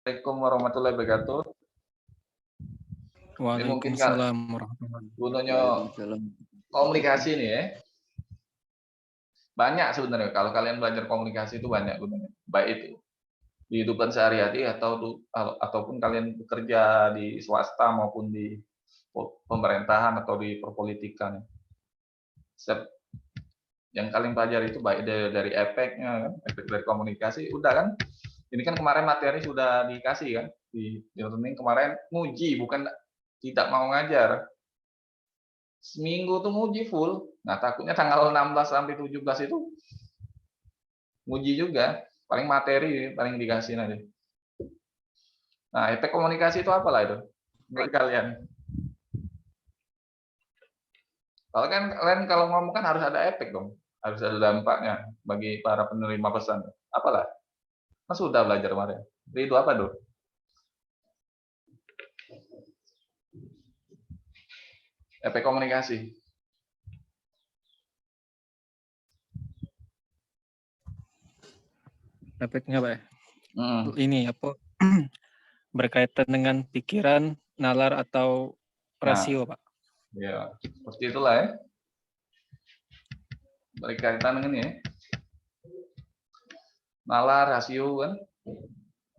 Assalamualaikum warahmatullahi wabarakatuh. Ini mungkin kan Waalaikumsalam warahmatullahi gunanya komunikasi nih ya. Banyak sebenarnya kalau kalian belajar komunikasi itu banyak gunanya. Baik itu di kehidupan sehari-hari ataupun kalian bekerja di swasta maupun di pemerintahan atau di perpolitikan. Setiap yang kalian pelajari itu baik dari efeknya, efek dari komunikasi, udah kan? Ini kan kemarin materi sudah dikasih kan di learning kemarin nguji bukan tidak mau ngajar. Seminggu tuh nguji full. Nah, takutnya tanggal 16 sampai 17 itu nguji juga. Paling materi paling dikasih nanti. Nah, efek komunikasi itu apalah itu menurut kalian? Kalau kan kalian kalau ngomong kan harus ada efek dong. Harus ada dampaknya bagi para penerima pesan. Apalah? Kan sudah belajar kemarin. Itu apa tuh? Efek komunikasi. Efeknya Pak. Ini apa berkaitan dengan pikiran, nalar atau rasio Pak. Ya, seperti itulah ya. Berkaitan dengan ya. Nalar, rasio kan.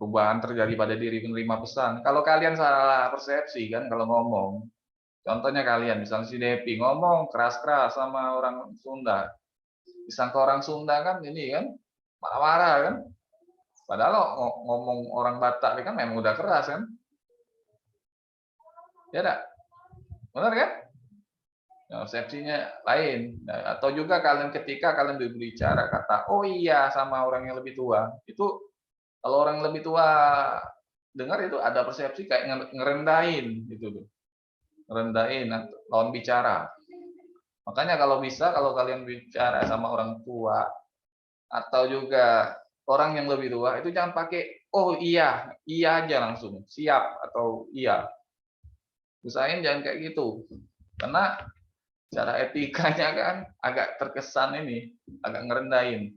Perubahan terjadi pada diri penerima pesan. Kalau kalian salah persepsi kan kalau ngomong. Contohnya kalian, misalnya si Depi ngomong keras-keras sama orang Sunda. Disangka orang Sunda kan ini kan marah-marah kan. Padahal ngomong orang Batak kan memang udah keras kan. Ya enggak? Benar kan? Persepsinya lain. Nah, atau juga kalian ketika kalian berbicara kata oh iya sama orang yang lebih tua, itu kalau orang yang lebih tua dengar itu ada persepsi kayak ngerendahin gitu tuh. Ngerendahin lawan bicara. Makanya kalau bisa kalau kalian bicara sama orang tua atau juga orang yang lebih tua itu jangan pakai oh iya, iya aja langsung, siap atau iya. Usahain jangan kayak gitu. Karena cara etikanya kan agak terkesan ini, agak ngerendahin.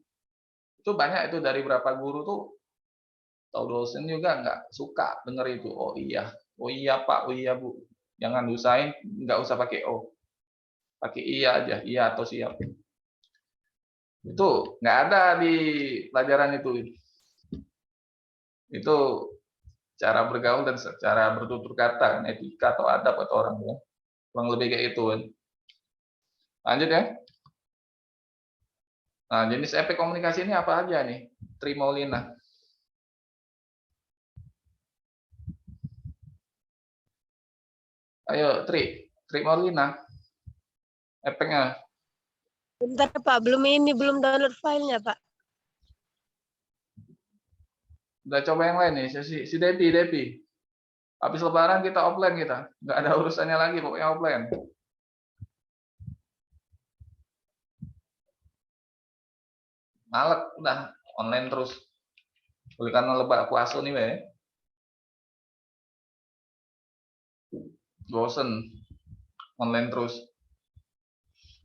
Itu banyak itu dari beberapa guru tuh atau dosen juga nggak suka denger itu. Oh iya Pak, oh iya Bu. Jangan usahain nggak usah pakai oh. Pakai iya aja, iya atau siap. Itu nggak ada di pelajaran itu. Itu cara bergaul dan cara bertutur kata, etika atau adab atau orang ya. Kurang lebih kayak itu kan. Lanjut ya. Nah, jenis efek komunikasi ini apa aja nih? Tri Maulina. Ayo, Tri Maulina. Efeknya. Bentar Pak, belum download filenya Pak. Udah coba yang lain nih, si Depi. Habis lebaran kita offline kita. Nggak ada urusannya lagi, pokoknya offline. Malek, udah online terus. Oleh karena lebar puasa nih, weh. Bosen. Online terus.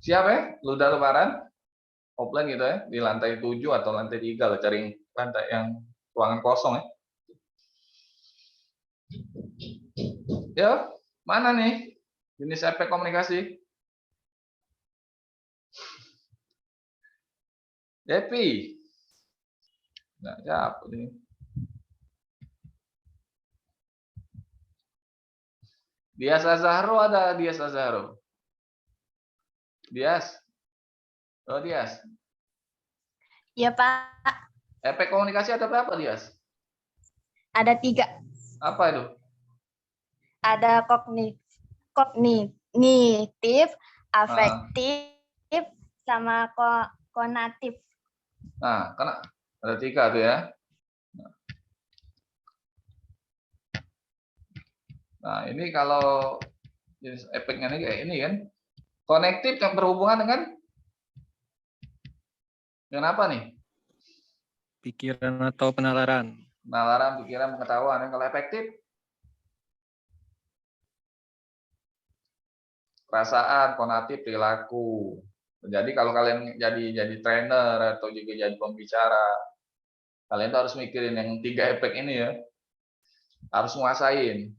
Siap ya? Lu udah lebaran? Offline gitu ya, di lantai 7 atau lantai 3 lah, cari lantai yang ruangan kosong ya. Ya, mana nih jenis efek komunikasi? Depi. Nah, siapa ini? Dias Azharo ada Dias Azharo. Dias. Oh, Dias. Iya Pak. Efek komunikasi ada berapa, Dias? Ada 3. Apa itu? Ada kognitif, afektif, sama konatif. Nah, karena ada 3 tuh ya. Nah, ini kalau jenis efeknya ini kayak ini kan. Konektif yang berhubungan dengan apa nih? Pikiran atau penalaran. Penalaran, pikiran, pengetahuan. Yang kalau efektif? Perasaan, konatif, perilaku. Jadi kalau kalian jadi trainer atau juga jadi pembicara, kalian tuh harus mikirin yang 3 efek ini ya. harus nguasain.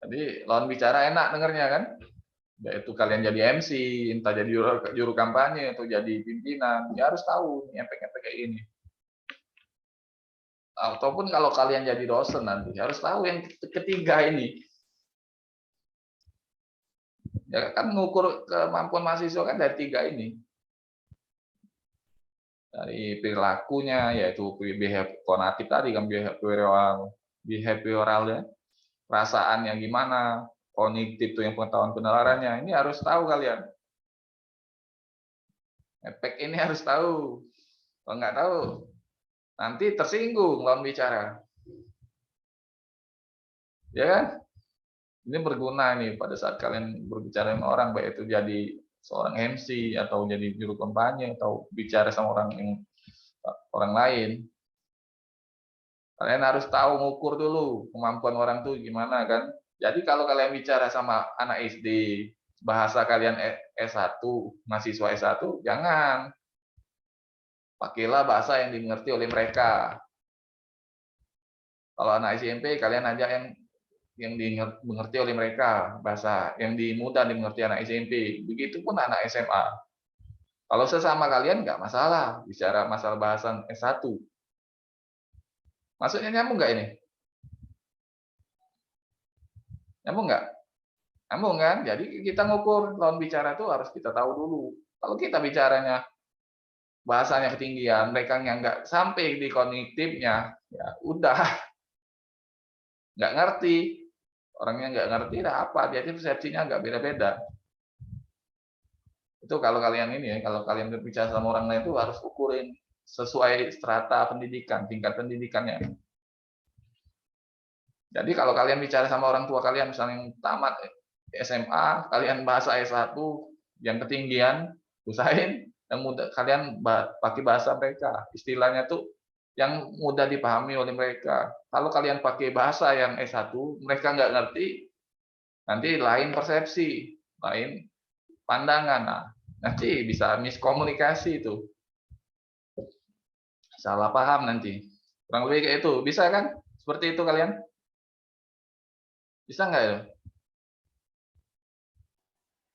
Jadi lawan bicara enak dengernya kan, yaitu kalian jadi MC, entah jadi juru kampanye atau jadi pimpinan, ya harus tahu nih efek-efek kayak ini. Ataupun kalau kalian jadi dosen nanti harus tahu yang ketiga ini. Ya kan ngukur kemampuan mahasiswa kan dari tiga ini. Dari perilakunya, yaitu konatif tadi kan, behavioral ya, perasaannya gimana, kognitif itu yang pengetahuan penalarannya, ini harus tahu kalian. Efek ini harus tahu. Kalau nggak tahu, nanti tersinggung lawan bicara. Ya kan? Ini berguna nih pada saat kalian berbicara dengan orang, baik itu jadi seorang MC atau jadi juru kampanye atau bicara sama orang lain. Kalian harus tahu ngukur dulu kemampuan orang tuh gimana kan. Jadi kalau kalian bicara sama anak SD, bahasa kalian S1, mahasiswa S1, jangan. Pakailah bahasa yang dimengerti oleh mereka. Kalau anak SMP, kalian ajak yang dimengerti oleh mereka, bahasa yang mudah dimengerti anak SMP. Begitupun anak SMA. Kalau sesama kalian nggak masalah bicara masalah bahasan S1. Maksudnya nyambung nggak ini? Nyambung nggak? Nyambung kan? Jadi kita ngukur lawan bicara tuh harus kita tahu dulu. Kalau kita bicaranya bahasanya ketinggian, mereka yang nggak sampai di kognitifnya, ya udah nggak ngerti. Orangnya nggak ngerti, apa? Dia persepsinya nggak beda-beda. Itu kalau kalian ini ya, kalau kalian berbicara sama orang lain itu harus ukurin sesuai strata pendidikan, tingkat pendidikannya. Jadi kalau kalian bicara sama orang tua kalian, misalnya yang tamat SMA, kalian bahasa S1 yang ketinggian, usahain yang mudah kalian pakai bahasa mereka. Istilahnya tuh yang mudah dipahami oleh mereka. Kalau kalian pakai bahasa yang S1, mereka nggak ngerti, nanti lain persepsi, lain pandangan. Nah, nanti bisa miskomunikasi itu. Salah paham nanti. Kurang lebih kayak itu. Bisa kan? Seperti itu kalian? Bisa nggak ya?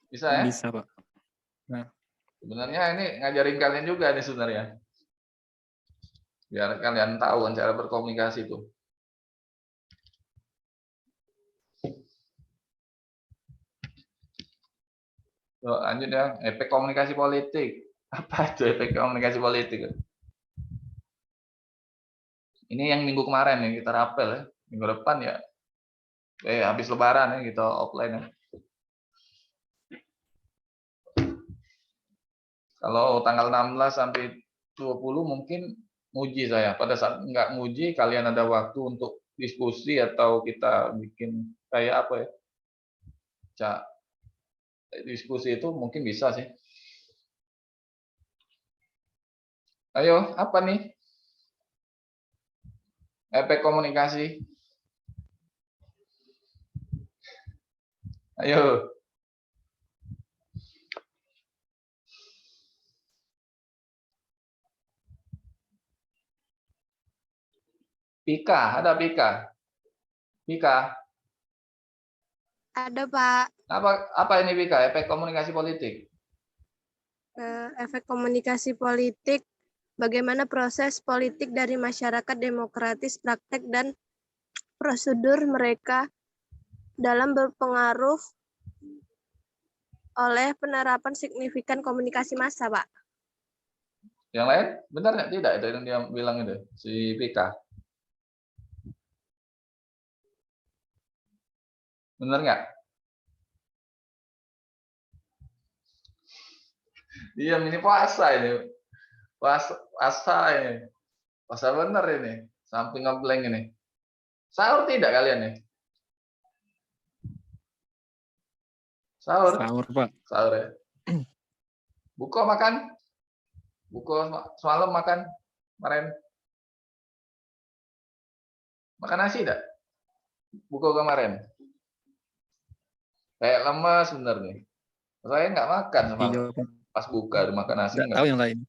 Bisa ya? Bisa, Pak. Nah, sebenarnya ini ngajarin kalian juga nih sebenarnya. Biar kalian tahu kan cara berkomunikasi itu. Lanjut ya, efek komunikasi politik. Apa itu efek komunikasi politik? Ini yang minggu kemarin yang kita rapel ya. Minggu depan ya. Habis lebaran ya kita offline ya. Kalau tanggal 16 sampai 20 mungkin nguji saya. Pada saat nggak nguji, kalian ada waktu untuk diskusi atau kita bikin kayak apa ya? Diskusi itu mungkin bisa sih. Ayo, apa nih? Efek komunikasi. Ayo. Pika, ada Pika? Pika? Ada, Pak. Apa ini Pika? Efek komunikasi politik? Efek komunikasi politik, bagaimana proses politik dari masyarakat demokratis, praktek, dan prosedur mereka dalam berpengaruh oleh penerapan signifikan komunikasi massa, Pak. Yang lain? Benar nggak? Tidak, itu yang dia bilang itu, si Pika. Benar nggak? Diam, ini puasa ini. Puasa ini. Puasa benar ini. Samping ngeblank ini. Sahur tidak kalian nih? Sahur? sahur, Pak. Sahur ya. Buka makan? Buka semalam makan? Kemarin? Makan nasi tidak? Buka kemarin? Kayak lemas bener nih. Saya nggak makan semalam. Iya, Pak. Pas buka makan nasi Nggak tahu yang lain.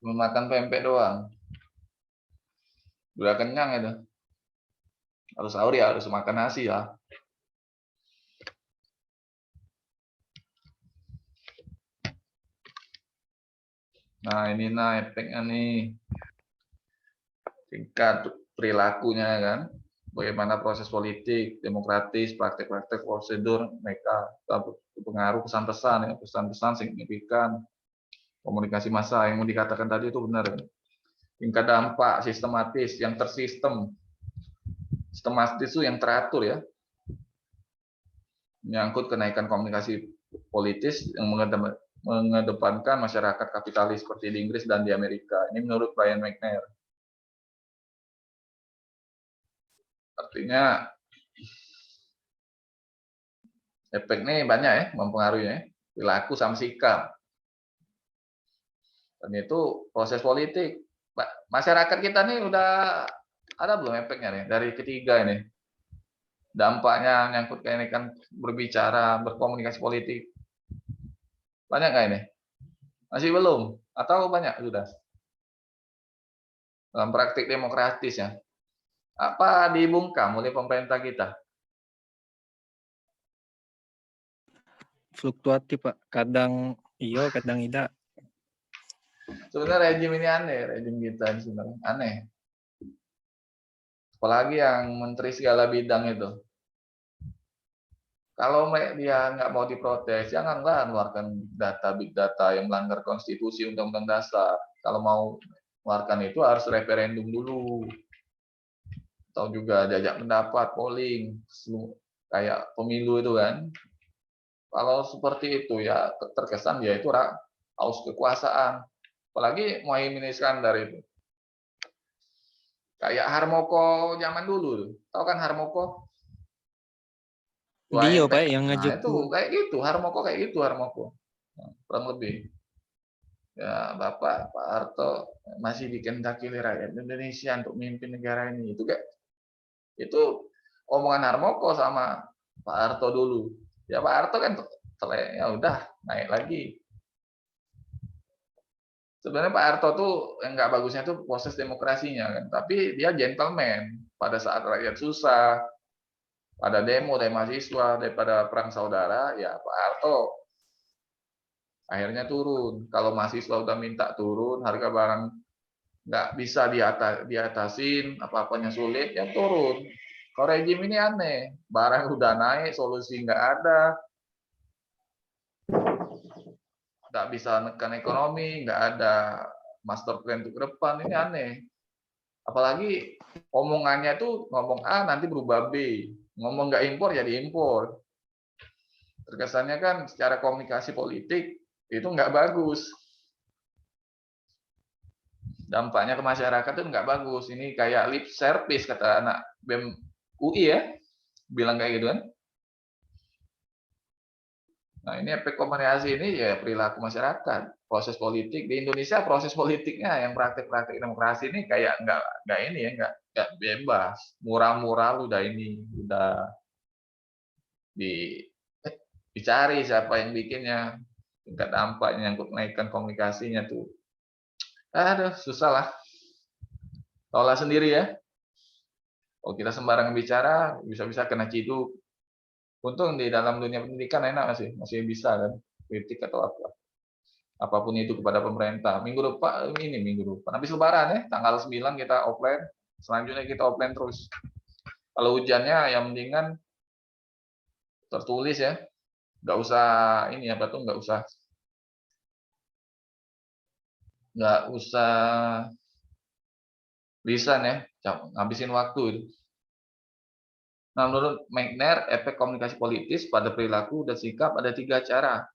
cuma makan pempek doang. Udah kenyang itu. Kalau sahur ya harus makan nasi ya. Nah, ini efeknya nih. Tingkat perilakunya kan. Bagaimana proses politik, demokratis, praktek-praktek prosedur mereka berpengaruh pesan-pesan ya, pesan-pesan signifikan, komunikasi massa yang mau dikatakan tadi itu benar. Tingkat dampak sistematis yang tersistem. Sistematis itu yang teratur ya. Menyangkut kenaikan komunikasi politis yang mengedepankan masyarakat kapitalis seperti di Inggris dan di Amerika. Ini menurut Brian McNair. Artinya efek ini banyak ya mempengaruhi ya, perilaku sama sikap. Dan itu proses politik. Masyarakat kita nih udah ada belum efeknya nih dari ketiga ini? Dampaknya nyangkut kayak ini kan berbicara, berkomunikasi politik. Banyak nggak ini? Masih belum? Atau banyak sudah? Dalam praktik demokratis ya. Apa dibungkam oleh pemerintah kita? Fluktuatif Pak, kadang iya, kadang tidak. Sebenarnya rejim ini aneh, rejim kita ini sebenarnya aneh. Apalagi yang menteri segala bidang itu. Kalau dia nggak mau diprotes, janganlah keluarkan big data yang melanggar konstitusi, undang-undang dasar. Kalau mau keluarkan itu harus referendum dulu. Atau juga jajak pendapat, polling, kayak pemilu itu kan. Kalau seperti itu ya terkesan dia itu haus kekuasaan. Apalagi Muhaimin Iskandar itu. Kayak Harmoko zaman dulu. Tahu kan Harmoko? Dia Pak yang Nah ngajak itu kayak gitu, Harmoko kayak gitu Harmoko. Nah, kurang lebih. Ya Bapak Pak Harto masih dikehendaki oleh rakyat Indonesia untuk memimpin negara ini. Itu omongan Harmoko sama Pak Harto dulu. Ya Pak Harto kan ya udah naik lagi. Sebenarnya Pak Harto tuh yang nggak bagusnya tuh proses demokrasinya kan, tapi dia gentleman pada saat rakyat susah, pada demo dari mahasiswa, daripada perang saudara, ya Pak Harto akhirnya turun. Kalau mahasiswa udah minta turun, harga barang nggak bisa diatasin, apa-apanya sulit, ya turun. Kalau rejim ini aneh, barang udah naik, solusi nggak ada, nggak bisa menekan ekonomi, nggak ada master plan untuk ke depan, ini aneh. Apalagi omongannya tuh ngomong A nanti berubah B, ngomong nggak impor jadi impor. Terkesannya kan secara komunikasi politik itu nggak bagus. Dampaknya ke masyarakat itu nggak bagus. Ini kayak lip service kata anak BEM UI ya, bilang kayak gitu kan. Nah ini efek komunikasi ini ya perilaku masyarakat, proses politik di Indonesia, proses politiknya yang praktik-praktik demokrasi ini kayak nggak ini ya, nggak bebas, murah-murah udah ini udah dicari siapa yang bikinnya, tingkat dampaknya yang naikkan komunikasinya tuh, aduh susah lah, tolak sendiri ya. Kalau kita sembarangan bicara bisa-bisa kena ciduk. Untung di dalam dunia pendidikan enak masih bisa kan kritik atau apa. Apapun itu kepada pemerintah. Minggu depan habis lebaran ya, tanggal 9 kita offline, selanjutnya kita offline terus. Kalau hujannya yang mendingan tertulis ya, nggak usah ini apa tuh, nggak usah lisan ya, ngabisin waktu itu. Nah, menurut McNair, efek komunikasi politis pada perilaku dan sikap ada 3 cara.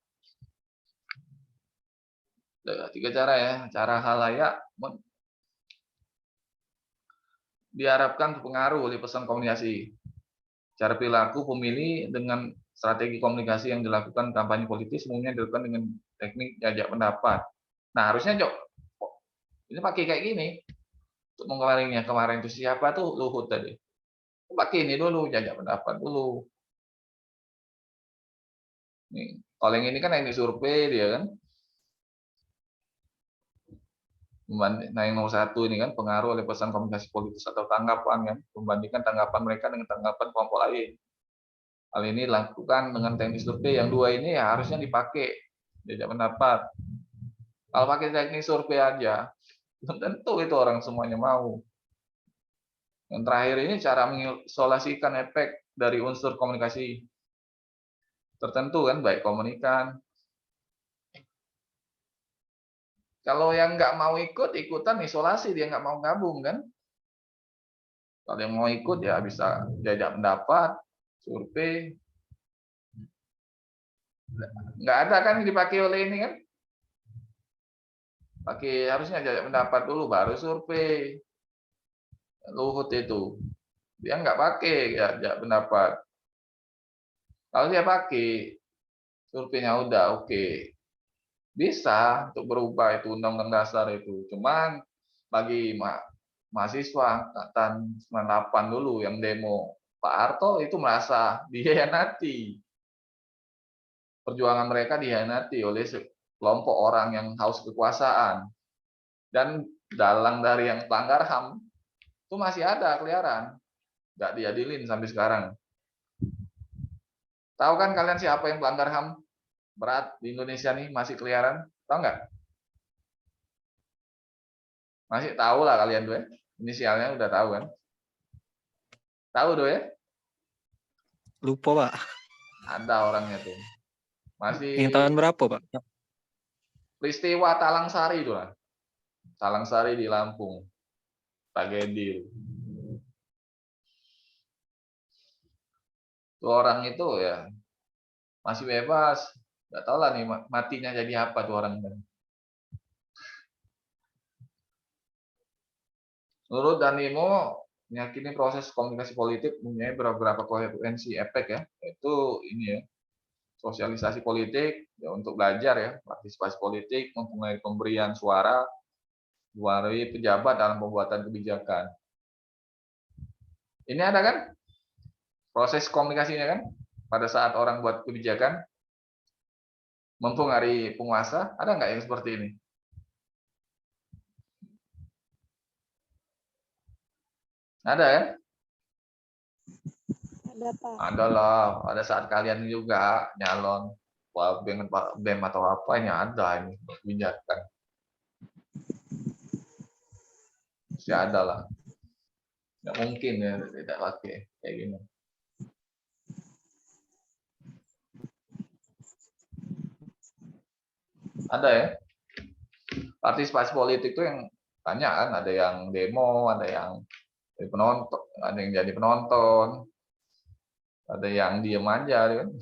Ada 3 cara ya. Cara halayak diharapkan terpengaruh oleh pesan komunikasi. Cara perilaku pemilih dengan strategi komunikasi yang dilakukan kampanye politis umumnya dilakukan dengan teknik jajak pendapat. Nah, harusnya ini pakai kayak gini. Untuk kemarin itu siapa tuh Luhut tadi. Pakai ini dulu, jajak pendapat dulu. Nih, kalau yang ini kan yang disurvei dia kan. Nah, yang nomor 1 ini kan pengaruh oleh pesan komunikasi politis atau tanggapan kan, membandingkan tanggapan mereka dengan tanggapan kelompok lain. Hal ini dilakukan dengan teknik survei. Yang 2 ini ya harusnya dipakai jajak pendapat. Kalau pakai teknik survei aja, belum tentu itu orang semuanya mau. Yang terakhir ini cara mengisolasikan efek dari unsur komunikasi tertentu kan, baik komunikan. Kalau yang nggak mau ikutan isolasi, dia nggak mau gabung kan. Kalau yang mau ikut ya bisa jajak pendapat, survei. Nggak ada kan yang dipakai oleh ini kan. Harusnya jajak pendapat dulu, baru survei. Luhut itu. Dia nggak pakai jajak pendapat. Kalau dia pakai, surveinya udah oke. Bisa untuk berubah itu undang-undang dasar itu. Cuman bagi mahasiswa angkatan 98 dulu yang demo Pak Harto itu merasa dihianati. Perjuangan mereka dihianati oleh kelompok orang yang haus kekuasaan. Dan dalang dari yang pelanggar HAM itu masih ada keliaran. Nggak diadilin sampai sekarang. Tahu kan kalian siapa yang pelanggar HAM berat di Indonesia nih masih keliaran? Tahu nggak? Masih tahu lah kalian tuh ya. Inisialnya udah tahu kan? Tahu tuh ya? Lupa, Pak. Ada orangnya tuh. Masih Yang tahun berapa, Pak? peristiwa Talang Sari itu lah. Talang Sari di Lampung. Tragedi. Tuh orang itu ya masih bebas. Nggak tahu lah nih matinya jadi apa tuh orang. Menurut Danimo, meyakini proses komunikasi politik mempunyai beberapa konsekuensi efek ya, yaitu ini ya, sosialisasi politik ya, untuk belajar ya, partisipasi politik, mempengaruhi pemberian suara, mempengaruhi pejabat dalam pembuatan kebijakan. Ini ada kan proses komunikasinya kan, pada saat orang buat kebijakan, mempengaruhi penguasa, ada nggak yang seperti ini? Ada kan? Ada Pak. Adalah, pada saat kalian juga nyalon dengan Pak BEM atau apa ini ada ini kebijakan. Pasti ada lah. Nggak mungkin ya tidak pakai kayak gini. Ada ya. Partisipasi politik itu yang banyak kan, ada yang demo, ada yang jadi penonton, ada yang jadi penonton, ada yang diem aja kan.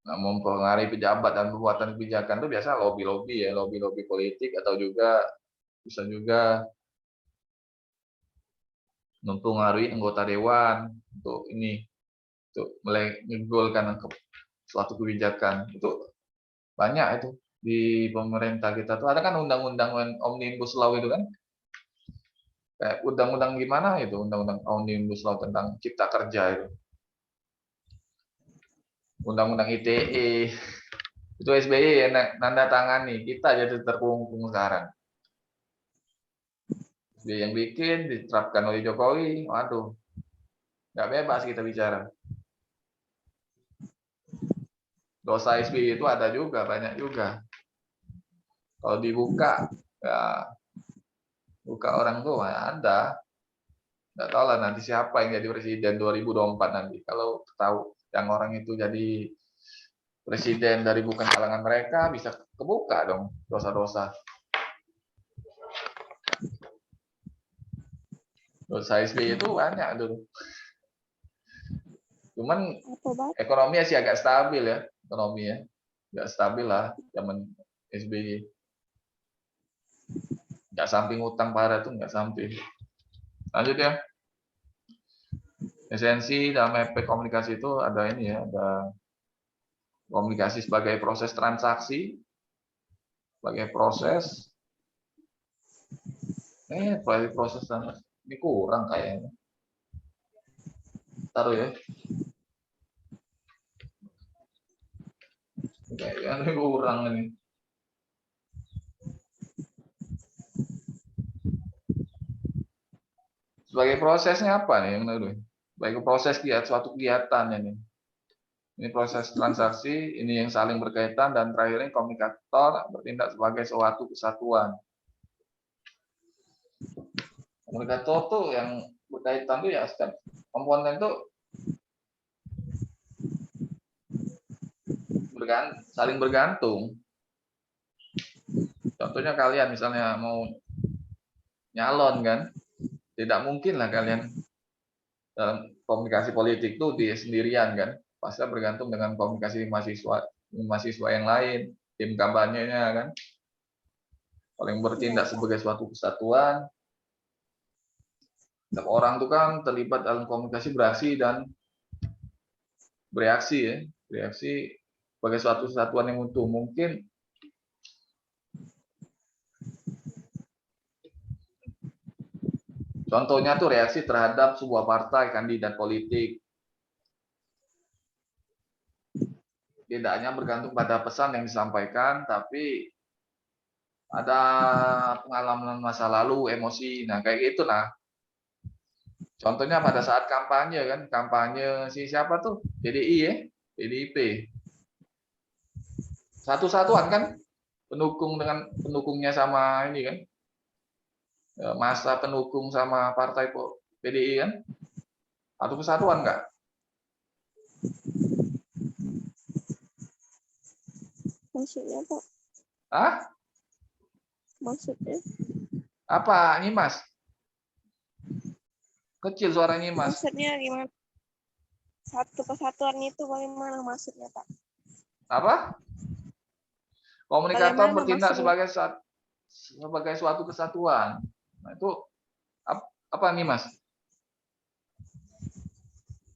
Nah, mempengaruhi pejabat dan pembuatan kebijakan itu biasa lobby-lobby ya, lobby-lobby politik atau juga bisa juga mempengaruhi anggota dewan untuk ini, untuk menggolkan suatu kebijakan. Itu banyak itu di pemerintah kita tuh ada kan undang-undang omnibus law itu kan, kayak undang-undang gimana itu, undang-undang omnibus law tentang cipta kerja itu, undang-undang ITE itu SBY yang nanda tangani, kita jadi terkungkung sekarang. SBY yang bikin, diterapkan oleh Jokowi, waduh, nggak bebas kita bicara. Dosa SBY itu ada juga, banyak juga. Kalau dibuka, ya buka orang tua ada. Nggak tahu lah nanti siapa yang jadi presiden 2024 nanti. Kalau tahu yang orang itu jadi presiden dari bukan kalangan mereka, bisa kebuka dong dosa-dosa. Dosa SBY itu banyak dulu. Cuman ekonomi sih agak stabil ya, ekonomi ya. Nggak stabil lah zaman SBY. Nggak samping utang parah tuh, nggak samping. Lanjut ya. Esensi dalam efek komunikasi itu ada ini ya, ada komunikasi sebagai proses transaksi, sebagai proses transaksi. Ini kurang kayaknya. Taruh ya. Kayaknya kurang ini. Sebagai prosesnya apa nih yang menurut? Sebagai proses suatu kegiatan ini. Ini proses transaksi, ini yang saling berkaitan, dan terakhirnya komunikator bertindak sebagai suatu kesatuan. Komunikator tuh yang berkaitan tuh ya setiap komponen tuh saling bergantung. Contohnya kalian misalnya mau nyalon kan, tidak mungkin lah kalian dalam komunikasi politik tuh di sendirian kan, pasti bergantung dengan komunikasi mahasiswa yang lain, tim kampanyenya kan, paling bertindak sebagai suatu kesatuan. Setiap orang tuh kan terlibat dalam komunikasi, beraksi dan bereaksi ya, bereaksi sebagai suatu kesatuan yang utuh. Mungkin contohnya tuh reaksi terhadap sebuah partai kandidat politik. Tidak hanya bergantung pada pesan yang disampaikan, tapi ada pengalaman masa lalu, emosi. Nah, kayak gitu lah. Contohnya pada saat kampanye kan, kampanye si siapa tuh? PDI ya, PDIP. Satu-satuan kan, pendukungnya sama ini kan. Masa pendukung sama partai PDI kan? Satu kesatuan enggak? Maksudnya Pak? Hah? Maksudnya? Apa ini Mas? Kecil suaranya Mas. Maksudnya gimana? Satu kesatuan itu bagaimana maksudnya Pak? Apa? Komunikator Bagaimana bertindak maksudnya? sebagai suatu kesatuan. Nah, itu apa nih Mas?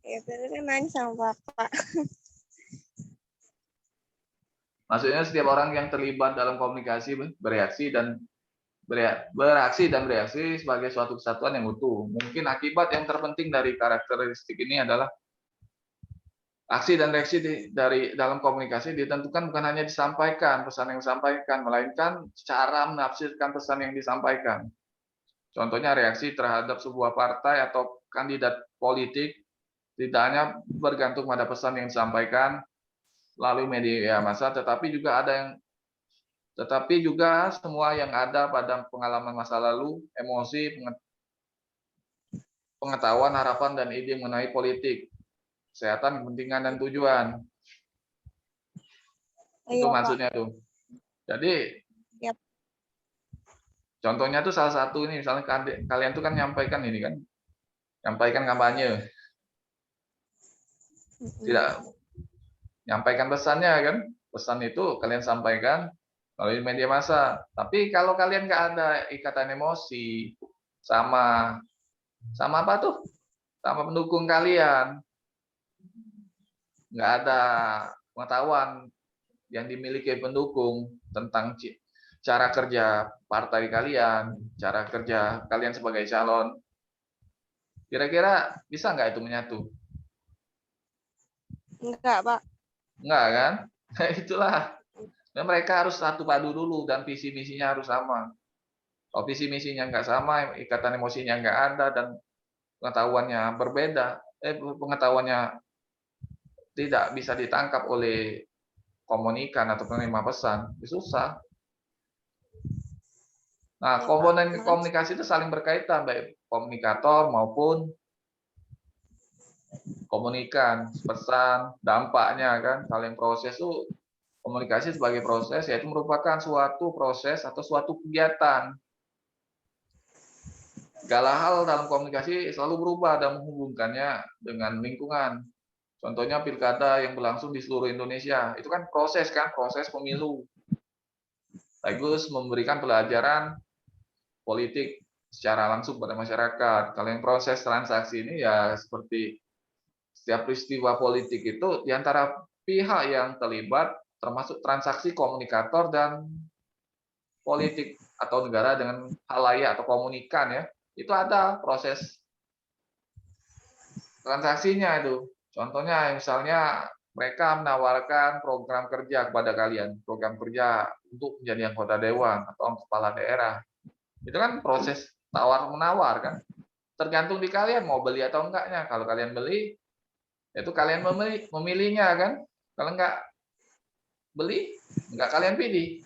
Ya tadi kan nanya sama Bapak. Maksudnya setiap orang yang terlibat dalam komunikasi beraksi dan bereaksi sebagai suatu kesatuan yang utuh. Mungkin akibat yang terpenting dari karakteristik ini adalah aksi dan reaksi dari dalam komunikasi ditentukan bukan hanya disampaikan pesan yang disampaikan, melainkan cara menafsirkan pesan yang disampaikan. Contohnya reaksi terhadap sebuah partai atau kandidat politik tidak hanya bergantung pada pesan yang disampaikan melalui media massa, tetapi juga semua yang ada pada pengalaman masa lalu, emosi, pengetahuan, harapan, dan ide mengenai politik, kesehatan, kepentingan, dan tujuan. Itu Iya, maksudnya Pak. tuh. Jadi, Yap. contohnya tuh salah satu ini, misalnya kalian tuh kan nyampaikan ini kan, nyampaikan kampanye, tidak nyampaikan pesannya kan, pesan itu kalian sampaikan melalui media massa. Tapi kalau kalian nggak ada ikatan emosi sama apa tuh, sama pendukung kalian, nggak ada pengetahuan yang dimiliki pendukung tentang cara kerja partai kalian, cara kerja kalian sebagai calon, kira-kira bisa nggak itu menyatu? Enggak, Pak. Enggak kan? Itulah. Dan mereka harus satu padu dulu dan visi misinya harus sama. Kalau visi misinya nggak sama, ikatan emosinya nggak ada, dan pengetahuannya berbeda, pengetahuannya tidak bisa ditangkap oleh komunikan atau penerima pesan, susah. Nah, komponen komunikasi itu saling berkaitan, baik komunikator maupun komunikan, pesan, dampaknya kan, saling proses itu. Komunikasi sebagai proses yaitu merupakan suatu proses atau suatu kegiatan. Segala hal dalam komunikasi selalu berubah dan menghubungkannya dengan lingkungan. Contohnya pilkada yang berlangsung di seluruh Indonesia, itu kan proses pemilu. Bagus memberikan pelajaran politik secara langsung pada masyarakat. Kalau yang proses transaksi ini ya seperti setiap peristiwa politik itu di antara pihak yang terlibat, termasuk transaksi komunikator dan politik atau negara dengan halayak atau komunikan ya, itu ada proses transaksinya itu. Contohnya misalnya mereka menawarkan program kerja kepada kalian, program kerja untuk menjadi anggota dewan atau kepala daerah. Itu kan proses tawar menawar kan. tergantung di kalian mau beli atau enggaknya. Kalau kalian beli, itu kalian memilihnya kan. Kalau enggak beli, enggak kalian pilih.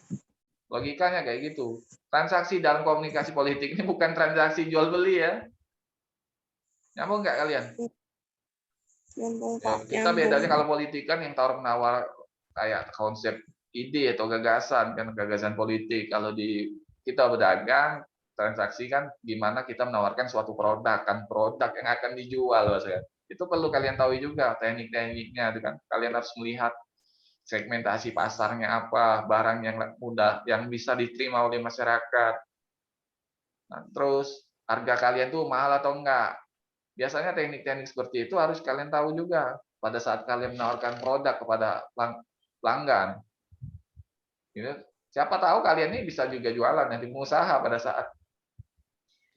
Logikanya kayak gitu. Transaksi dalam komunikasi politik ini bukan transaksi jual beli ya. Nyambung enggak kalian? Nyambung, Ya, Pak. kita Nyambung. bedanya kalau politik kan yang tawar menawar kayak konsep ide atau gagasan kan, gagasan politik. Kalau di kita berdagang transaksi kan gimana kita menawarkan suatu produk kan, produk yang akan dijual Mas ya. Itu perlu kalian tahu juga teknik-tekniknya kan. Kalian harus melihat segmentasi pasarnya apa, barang yang mudah yang bisa diterima oleh masyarakat. Nah, terus harga kalian tuh mahal atau enggak. Biasanya teknik-teknik seperti itu harus kalian tahu juga pada saat kalian menawarkan produk kepada pelanggan. Gitu. Siapa tahu kalian ini bisa juga jualan nanti pengusaha pada saat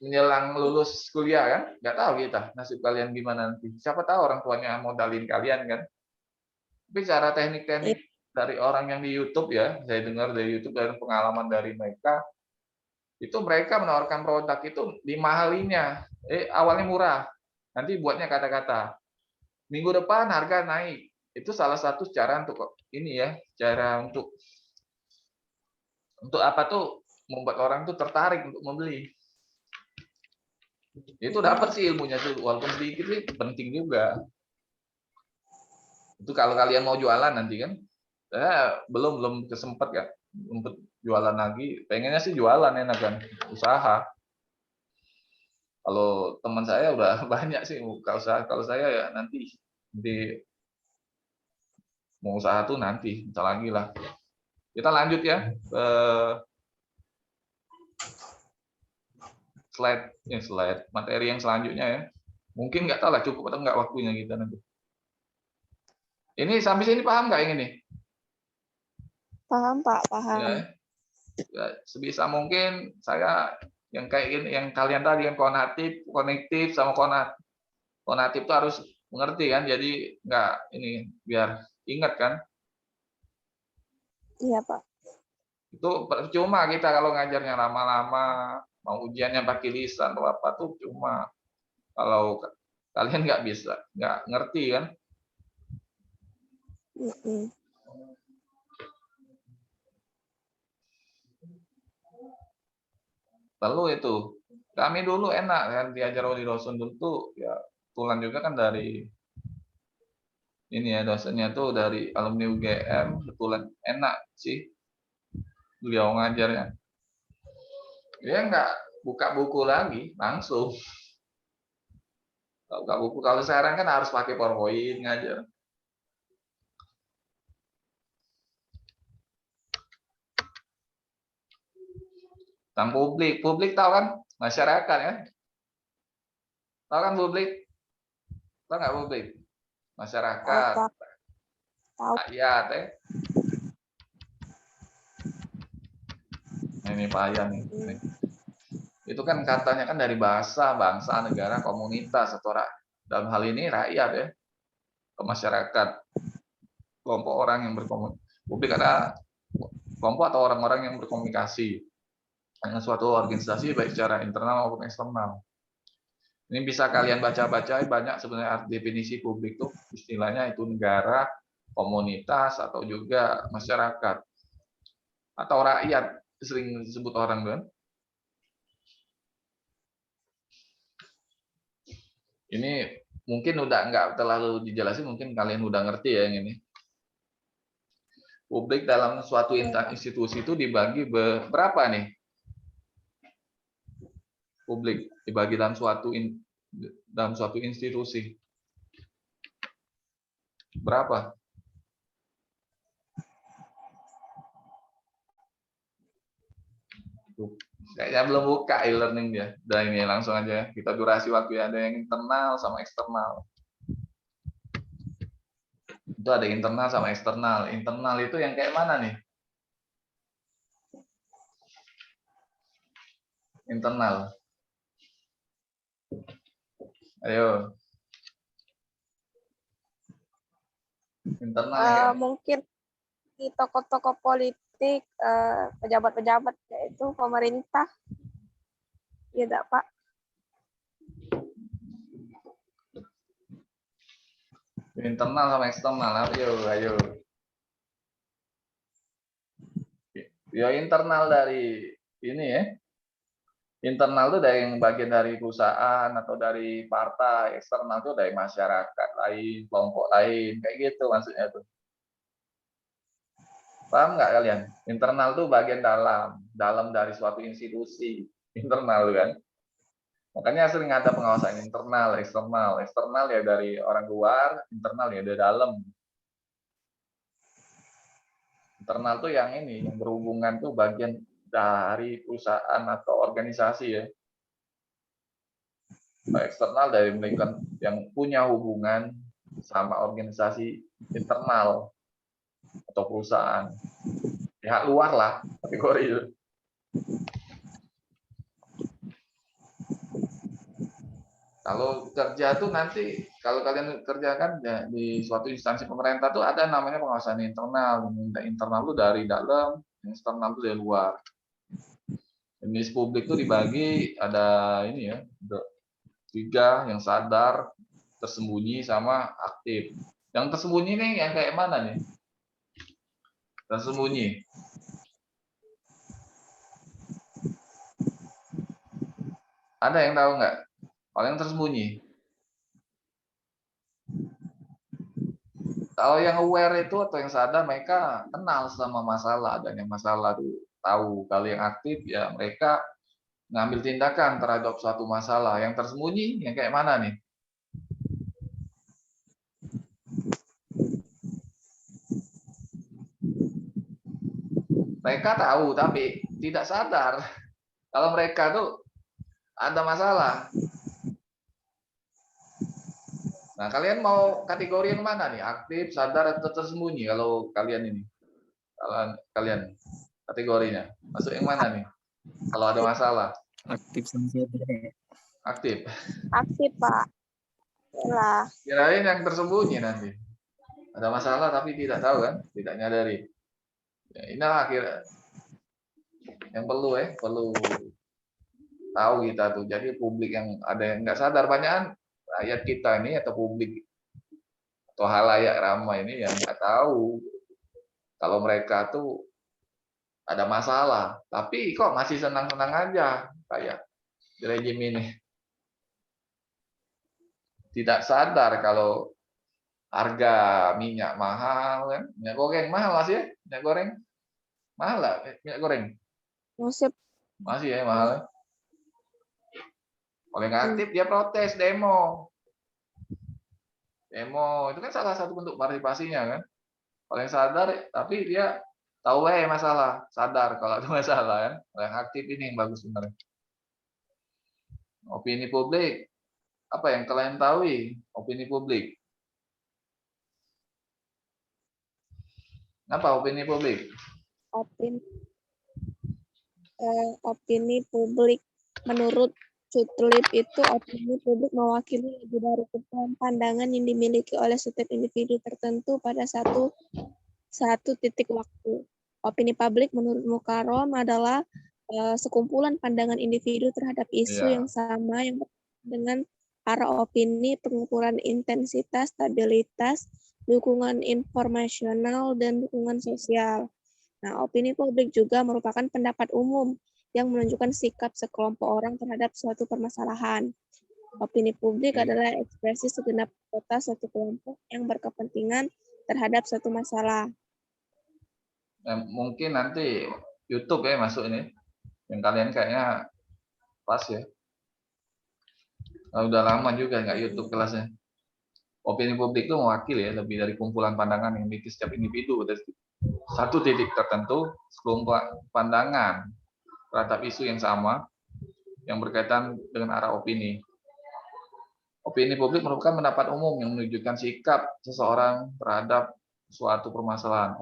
menjelang lulus kuliah kan, nggak tahu kita nasib kalian gimana nanti. Siapa tahu orang tuanya modalin kalian kan. Tapi cara teknik-teknik dari orang yang di YouTube ya, saya dengar dari YouTube dan pengalaman dari mereka, itu mereka menawarkan produk itu dimahalinya. Awalnya murah, nanti buatnya kata-kata. Minggu depan harga naik. Itu salah satu cara untuk ini ya, cara untuk apa tuh membuat orang tuh tertarik untuk membeli. Itu dapat sih ilmunya tuh, walaupun sedikit sih penting juga. Itu kalau kalian mau jualan nanti kan, saya belum kesempet ya, untuk jualan lagi. Pengennya sih jualan enak kan, usaha. Kalau teman saya udah banyak sih buka usaha. Kalau saya ya nanti mau usaha tuh nanti, bentar lagi lah. Kita lanjut ya. Slide materi yang selanjutnya ya. Mungkin nggak tahu lah cukup atau nggak waktunya kita nanti. Ini sampai sini paham nggak yang ini? Paham, Pak. Paham. Ya, sebisa mungkin saya yang kayak gini, yang kalian tadi yang konatif, konektif sama konatif itu harus mengerti kan. Jadi nggak ini biar ingat kan. Iya, Pak. Itu percuma kita kalau ngajarnya lama-lama, mau ujiannya pakai lisan atau apa tuh cuma kalau kalian nggak bisa, nggak ngerti kan. Lalu itu kami dulu enak kan diajar oleh dosen dulu tuh ya kebetulan juga kan dari ini ya dosennya tuh dari alumni UGM, kebetulan enak sih beliau ngajarnya. Dia nggak buka buku lagi, langsung. Buka buku. Kalau sekarang kan harus pakai PowerPoint ngajar. Tentang publik tahu kan masyarakat ya? Tahu kan publik? Tahu nggak publik? Masyarakat, Tahu. rakyat ya. Ini payah nih. Itu kan katanya kan dari bahasa, bangsa, negara, komunitas atau dalam hal ini rakyat ya, ke masyarakat, kelompok orang yang berkomunikasi. Publik ada kelompok atau orang-orang yang berkomunikasi dengan suatu organisasi baik secara internal maupun eksternal. Ini bisa kalian baca-baca banyak sebenarnya definisi publik tuh istilahnya itu negara, komunitas atau juga masyarakat atau rakyat sering disebut orang kan. Ini mungkin udah nggak terlalu dijelasin, mungkin kalian udah ngerti ya yang ini. Publik dalam suatu institusi itu dibagi berapa nih? Publik dibagi dalam suatu institusi. Berapa? Kayaknya belum buka e-learning dia. Dan ini langsung aja kita durasi waktu ya, ada yang internal sama eksternal. Itu ada internal sama eksternal. Internal itu yang kayak mana nih? Internal. Ayo. Internal Mungkin di tokoh-tokoh politik, pejabat-pejabat yaitu pemerintah. Iya, Pak. Internal sama eksternal, ayo, ayo. Ya internal dari ini ya. Internal itu dari yang bagian dari perusahaan atau dari partai, eksternal itu dari masyarakat lain, kelompok lain, kayak gitu maksudnya tuh. Paham nggak kalian? Internal tuh bagian dalam dari suatu institusi, internal kan. Makanya sering ada pengawasan internal, eksternal. Eksternal ya dari orang luar, internal ya dari dalam. Internal tuh yang ini, yang berhubungan tuh bagian dari perusahaan atau organisasi ya. Eksternal dari mereka yang punya hubungan sama organisasi internal atau perusahaan. Pihak luar lah, kategori itu. Kalau kerja tuh nanti, kalau kalian kerjakan ya, di suatu instansi pemerintah tuh ada namanya pengawasan internal. Internal tuh dari dalam, eksternal tuh dari luar. Jenis publik tuh dibagi ada ini ya, 3 yang sadar, tersembunyi sama aktif. Yang tersembunyi nih yang kayak mana nih? Tersembunyi. Ada yang tahu nggak? Kalau yang tersembunyi. Kalau yang aware itu atau yang sadar mereka kenal sama masalah dan yang masalah tuh tahu. Kalau yang aktif ya mereka ngambil tindakan terhadap suatu masalah. Yang tersembunyi yang kayak mana nih? Mereka tahu tapi tidak sadar kalau mereka tuh ada masalah. Nah, kalian mau kategori yang mana nih? Aktif, sadar, atau tersembunyi kalau kalian ini? Kalian kategorinya. Masuk yang mana nih? Kalau ada masalah. Aktif sama sadar. Aktif. Aktif, Pak. Lah, Kirain yang tersembunyi nanti. Ada masalah tapi tidak tahu kan? Tidak nyadari. Ya, inilah kira yang perlu tahu kita tuh. Jadi publik yang ada yang nggak sadar, banyak rakyat kita ini atau publik atau halayak ramai ini yang nggak tahu kalau mereka tuh ada masalah, tapi kok masih senang-senang aja kayak di rejim ini. Tidak sadar kalau harga minyak mahal kan, minyak goreng mahal masih ya, minyak goreng mahal lah, minyak goreng masih masih ya mahal. Oleh nggak aktif dia protes demo itu kan salah satu bentuk partisipasinya kan. Kalau yang sadar tapi dia tahu masalah, sadar kalau ada masalah kan. Kalau yang aktif ini yang bagus sebenarnya. Opini publik, apa yang kalian tahu opini publik? Apa opini publik? opini publik menurut Cutlip itu opini publik mewakili lebih dari sekian pandangan yang dimiliki oleh setiap individu tertentu pada satu titik waktu. Opini publik menurut Mukarom adalah sekumpulan pandangan individu terhadap isu yang sama yang dengan arah opini, pengukuran intensitas, stabilitas, dukungan informasional, dan dukungan sosial. Nah, opini publik juga merupakan pendapat umum yang menunjukkan sikap sekelompok orang terhadap suatu permasalahan. Opini publik adalah ekspresi segenap anggota suatu kelompok yang berkepentingan terhadap suatu masalah. Mungkin nanti YouTube ya masuk ini. Yang kalian kayaknya pas ya. Udah lama juga nggak YouTube kelasnya. Opini publik itu mewakili ya lebih dari kumpulan pandangan yang dimiliki setiap individu dari satu titik tertentu, sekelompok pandangan terhadap isu yang sama yang berkaitan dengan arah opini. Opini publik merupakan pendapat umum yang menunjukkan sikap seseorang terhadap suatu permasalahan.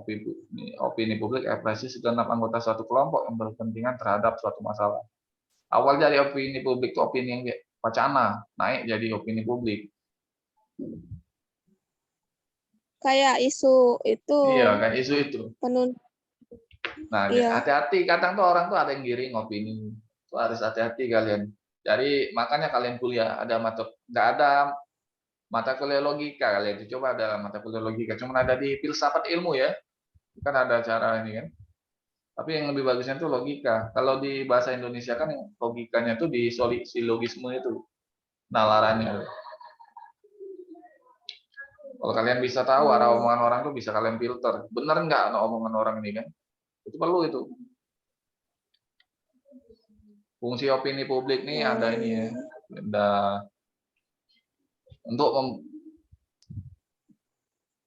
Opini publik ekspresi segenap anggota suatu kelompok yang berkepentingan terhadap suatu masalah. Awal dari opini publik itu opini yang wacana, naik jadi opini publik. Kayak isu itu. Iya, kan isu itu. Nah, iya. hati-hati, kadang tuh orang tuh ada yang giring opini. Tuh harus hati-hati kalian. Jadi makanya kalian kuliah ada nggak ada mata kuliah logika kali itu, coba ada mata kuliah logika, cuma ada di filsafat ilmu ya, kan ada cara ini kan. Tapi yang lebih bagusnya itu logika. Kalau di bahasa Indonesia kan logikanya itu di silogisme itu, nalarannya. Kalau kalian bisa tahu arah omongan orang tuh bisa kalian filter, bener nggak omongan orang ini kan? Itu perlu itu. Fungsi opini publik nih ada ini ya, ada untuk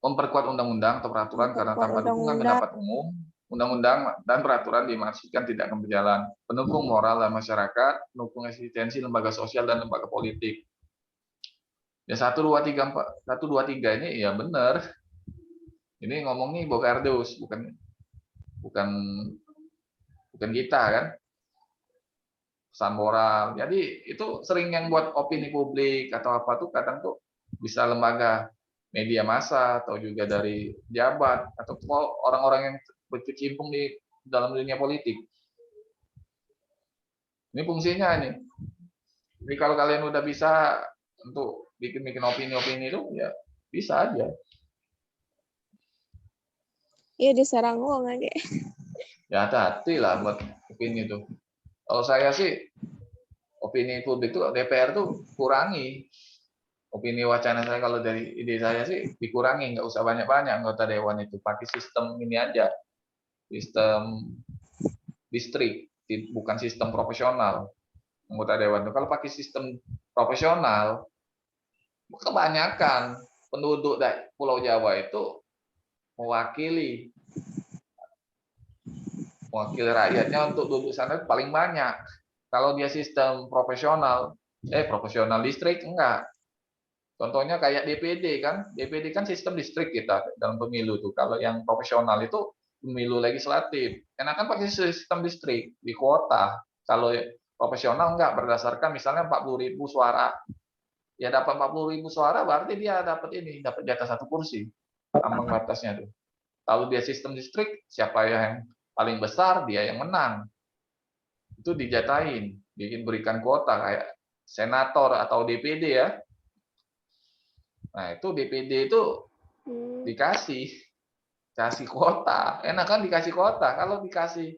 memperkuat undang-undang atau peraturan karena tanpa dukungan pendapat umum, undang-undang dan peraturan dimaksudkan tidak akan berjalan. Pendukung moral dan masyarakat, pendukung eksistensi lembaga sosial dan lembaga politik. Ya 1, 2, 3, 4, 1, 2, 3 ini ya benar. Ini ngomongnya Bokardus, bukan kita kan. Pesan moral. Jadi itu sering yang buat opini publik atau apa tuh kadang tuh bisa lembaga media massa atau juga dari jabat atau orang-orang yang berkecimpung di dalam dunia politik. Ini fungsinya nih. Jadi kalau kalian udah bisa untuk bikin opini-opini itu ya bisa aja. Iya diserang uang aja. Ya hati-hati lah buat opini itu. Kalau saya sih opini publik itu DPR tuh kurangi. Opini wacana saya kalau dari ide saya sih dikurangi, nggak usah banyak-banyak anggota dewan itu, pakai sistem ini aja, sistem distrik, bukan sistem proporsional anggota dewan itu. Kalau pakai sistem proporsional, kebanyakan penduduk dari Pulau Jawa itu mewakili rakyatnya untuk duduk sana paling banyak. Kalau dia sistem proporsional distrik enggak. Contohnya kayak DPD kan sistem distrik kita dalam pemilu tuh. Kalau yang profesional itu pemilu legislatif. Enakan pakai sistem distrik di kota. Kalau profesional enggak berdasarkan misalnya 40.000 suara. Ya dapat 40.000 suara berarti dia dapat jatah 1 kursi. Ambang batasnya tuh. Kalau dia sistem distrik, siapa yang paling besar dia yang menang. Itu dijatahin, berikan kuota kayak senator atau DPD ya. Nah, itu DPD itu dikasih kuota. Enak kan dikasih kuota. Kalau dikasih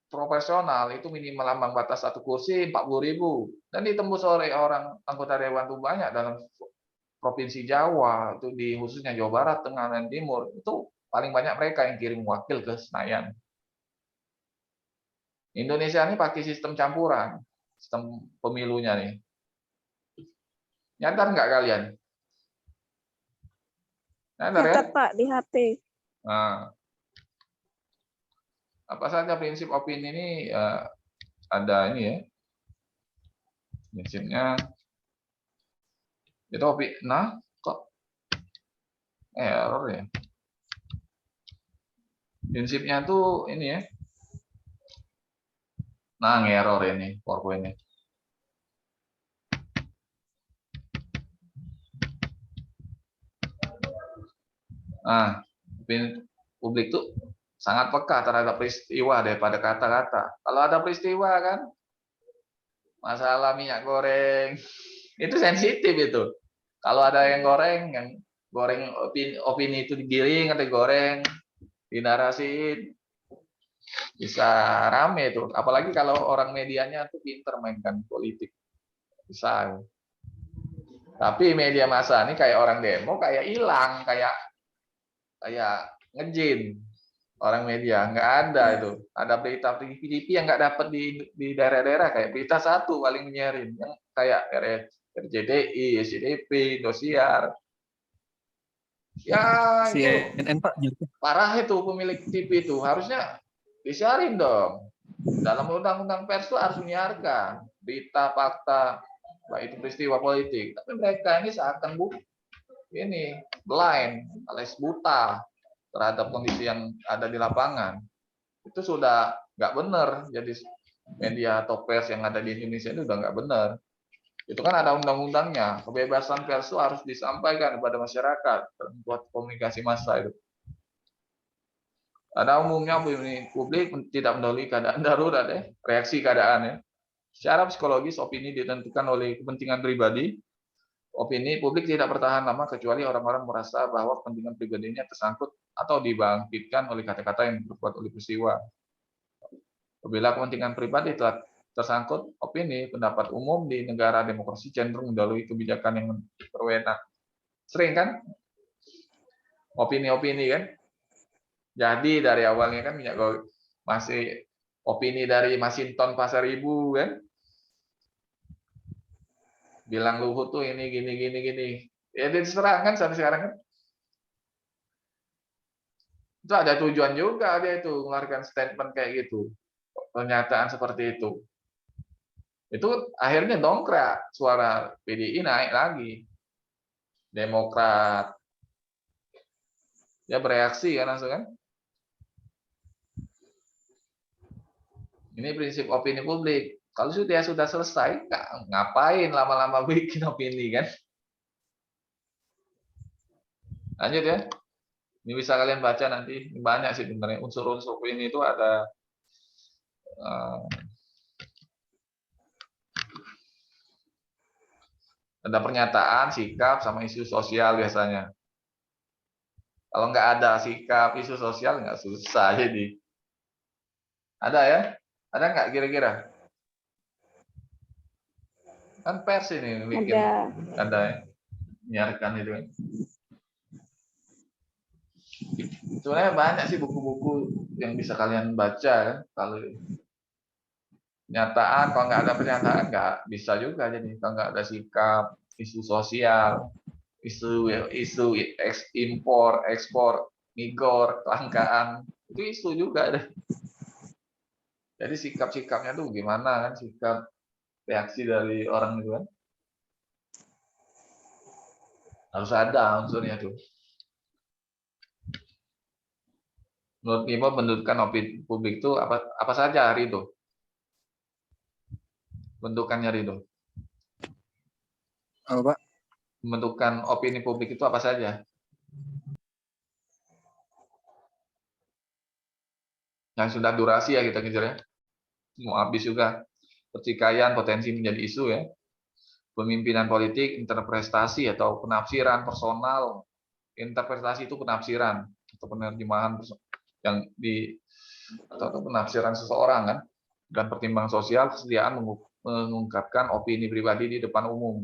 proporsional itu minimal ambang batas 1 kursi 40.000 dan ditembus oleh orang anggota dewan itu banyak dalam provinsi Jawa, itu di khususnya Jawa Barat, Tengah dan Timur. Itu paling banyak mereka yang kirim wakil ke Senayan. Indonesia ini pakai sistem campuran, sistem pemilunya nih. Nyadar nggak kalian? Nyadar ya? Pak di HP. Nah, apa saja prinsip opini ini ada ini ya. Prinsipnya itu opini. Nah, kok error ya? Prinsipnya tuh ini ya. Nah, error ini PowerPoint-nya. Nah, publik tuh sangat peka terhadap peristiwa daripada kata-kata. Kalau ada peristiwa kan, masalah minyak goreng, itu sensitif itu. Kalau ada yang goreng opini itu digiring atau goreng, dinarasiin, bisa rame itu. Apalagi kalau orang medianya tuh pinter mainkan politik, bisa. Tapi media massa ini kayak orang demo, kayak hilang, kayak ngejin. Orang media nggak ada itu. Ada berita TV yang nggak dapat di daerah-daerah kayak berita 1 paling menyerin, yang kayak RCTI, SCTV, Indosiar. Ya CNN Pak juga. Parah itu pemilik TV itu, harusnya disiarin dong. Dalam undang-undang pers itu harus menyiarkan berita fakta, baik itu peristiwa politik. Tapi mereka ini seakan blind, alias buta terhadap kondisi yang ada di lapangan. Itu sudah nggak benar. Jadi media atau pers yang ada di Indonesia itu udah nggak benar. Itu kan ada undang-undangnya. Kebebasan pers itu harus disampaikan kepada masyarakat buat komunikasi massa itu. Pada umumnya publik tidak mendahului keadaan darurat ya, reaksi keadaan ya. Secara psikologis opini ditentukan oleh kepentingan pribadi, Opini publik tidak bertahan lama kecuali orang-orang merasa bahwa kepentingan pribadinya tersangkut atau dibangkitkan oleh kata-kata yang diperkuat oleh peristiwa. Apabila kepentingan pribadi telah tersangkut, opini pendapat umum di negara demokrasi cenderung mendahului kebijakan yang berwenang. Sering kan? Opini-opini kan? Jadi dari awalnya kan minyak goreng masih opini dari Masinton Pasaribu kan? Bilang Luhut tuh ini gini gini gini. Ya diserang kan sampai sekarang kan? Itu ada tujuan juga dia itu mengeluarkan statement kayak gitu. Pernyataan seperti itu. Itu akhirnya dongkrak suara PDI naik lagi. Demokrat ya bereaksi kan langsung kan. Ini prinsip opini publik. Kalau sudah selesai, ngapain lama-lama bikin opini kan? Lanjut ya. Ini bisa kalian baca nanti. Banyak sih sebenarnya unsur-unsur opini itu ada pernyataan, sikap, sama isu sosial biasanya. Kalau nggak ada sikap, isu sosial nggak susah jadi. Ada ya? Ada nggak kira-kira? Kan pers ini bikin. Ada ya? Menyiarkan itu kan. Sebenarnya banyak sih buku-buku yang bisa kalian baca kan. Kalau pernyataan, kalau nggak ada pernyataan nggak bisa juga jadi. Kalau nggak ada sikap, isu sosial, isu impor, ekspor, migor, kelangkaan, itu isu juga deh. Jadi sikap-sikapnya tuh gimana kan, sikap reaksi dari orang itu kan. Harus ada unsurnya tuh. Menurut Nimo bentukan opini publik itu apa saja hari itu? Bentukannya Rido. Apa, Pak? Membentukan opini publik itu apa saja? Yang sudah durasi ya kita kejar ya. Mau habis juga. Pertikaian potensi menjadi isu ya. Pemimpinan politik, interpretasi atau penafsiran personal. Interpretasi itu penafsiran atau penerjemahan yang atau penafsiran seseorang kan. Dan pertimbangan sosial, kesediaan mengungkapkan opini pribadi di depan umum.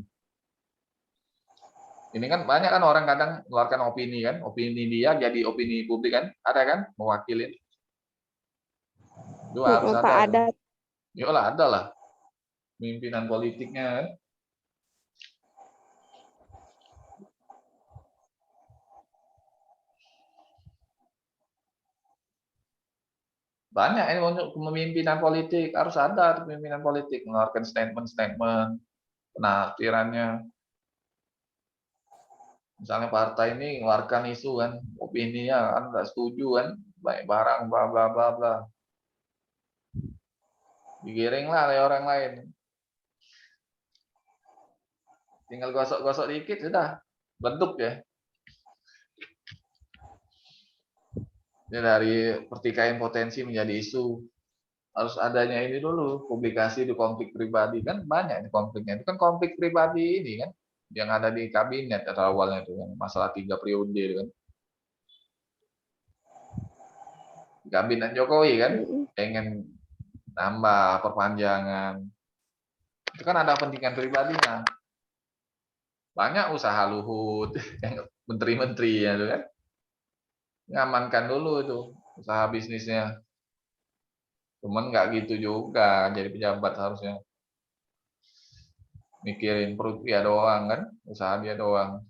Ini kan banyak kan orang kadang mengeluarkan opini kan, opini dia jadi opini publik kan, ada kan mewakili. Itu harus ada. Yolah ada lah. Pimpinan politiknya kan. Banyak ini untuk pemimpinan politik harus ada pemimpinan politik mengeluarkan statement-statement penafsirannya. Misalnya partai ini mengeluarkan isu kan, opininya kan nggak setuju kan, baik barang bla bla bla bla. Digiring lah oleh orang lain. Tinggal gosok-gosok dikit sudah bentuk ya. Ini dari pertikaian potensi menjadi isu. Harus adanya ini dulu, publikasi di konflik pribadi kan banyak di konfliknya. Itu kan konflik pribadi ini kan yang ada di kabinet atau awalnya itu yang masalah 3 periode kan. Kabinet Jokowi kan pengen nambah perpanjangan. Itu kan ada kepentingan pribadinya. Banyak usaha Luhut yang menteri-menteri ya itu kan. Ngamankan dulu itu usaha bisnisnya. Cuman nggak gitu juga jadi pejabat harusnya. Mikirin perut dia doang kan, usaha dia doang.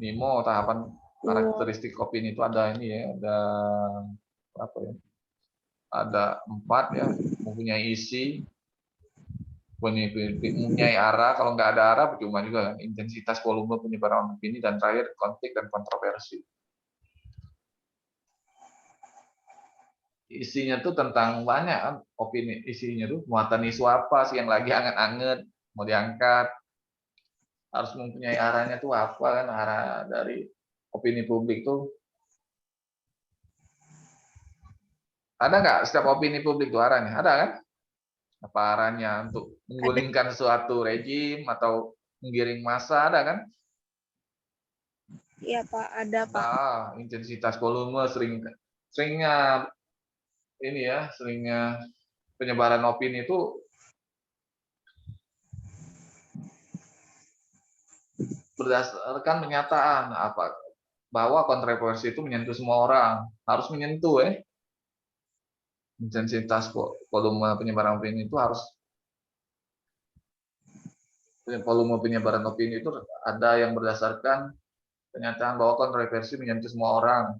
Nimo tahapan karakteristik opini itu ada ini ya, ada apa ya? Ada 4 ya, mempunyai isi, mempunyai arah. Kalau nggak ada arah percuma juga kan. Intensitas, volume penyebaran opini, dan terakhir konflik dan kontroversi. Isinya tuh tentang banyak kan, opini isinya tuh muatan isu apa sih yang lagi anget-anget mau diangkat, harus mempunyai arahnya tuh apa kan, arah dari opini publik tuh ada nggak? Setiap opini publik tuh arahnya ada kan? apa arahnya untuk menggulingkan suatu rejim atau menggiring massa, ada kan? Iya Pak, ada Pak. Nah, intensitas volume seringnya ini ya, seringnya penyebaran opini itu berdasarkan kenyataan apa bahwa kontroversi itu menyentuh semua orang, harus menyentuh ya. Intensitas volume penyebaran opini itu harus volume penyebaran opini itu ada yang berdasarkan kenyataan bahwa kontroversi menyentuh semua orang